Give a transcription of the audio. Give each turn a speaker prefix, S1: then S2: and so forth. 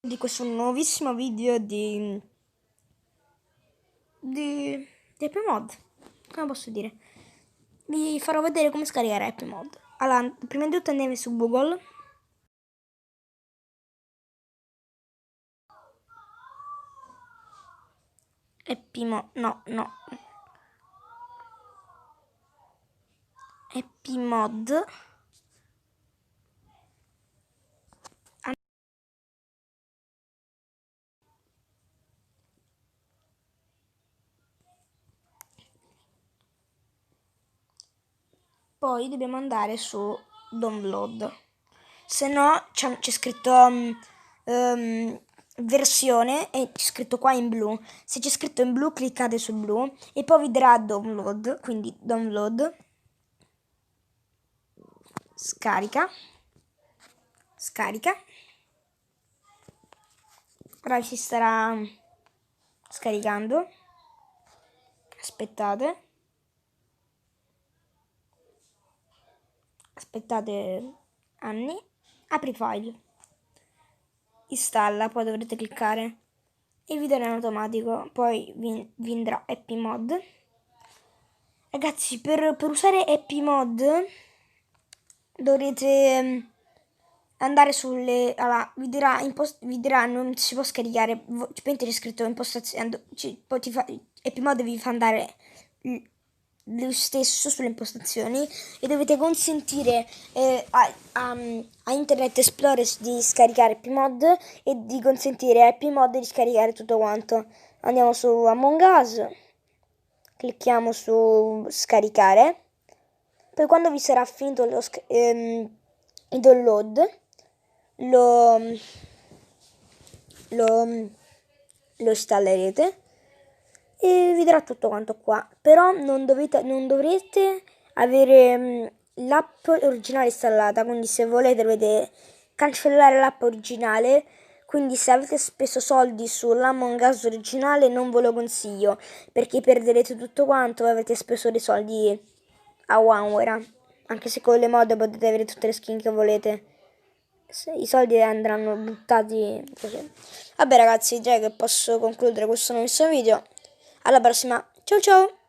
S1: Di questo nuovissimo video di Happy Mod. Come posso dire? Vi farò vedere come scaricare Happy Mod. Allora, prima di tutto andiamo su Google. Happy Mod, no. Happy Mod. Poi dobbiamo andare su download. Se no c'è scritto versione e c'è scritto qua in blu. Se c'è scritto in blu cliccate su blu e poi vi darà download, quindi download, scarica. Ora si starà scaricando. Aspettate anni. Apri file, installa, poi dovrete cliccare e vi darà in automatico. Poi vi andrà Happy Mod. Ragazzi, per usare Happy Mod dovrete andare sulle... Allora, vi dirà non si può scaricare, c'è scritto impostazioni, Happy Mod vi fa andare lo stesso sulle impostazioni e dovete consentire a Internet Explorer di scaricare Happy Mod e di consentire a Happy Mod di scaricare tutto quanto. Andiamo su Among Us, clicchiamo su scaricare, poi quando vi sarà finito il download lo installerete e vi darà tutto quanto qua. Però non dovrete avere l'app originale installata, quindi se volete dovete cancellare l'app originale. Quindi se avete speso soldi sull'Among Us originale non ve lo consiglio, perché perderete tutto quanto e avete speso dei soldi a Vanware. Anche se con le mod potete avere tutte le skin che volete, i soldi andranno buttati così. Vabbè ragazzi, direi che posso concludere questo nuovissimo video. Alla prossima, ciao ciao!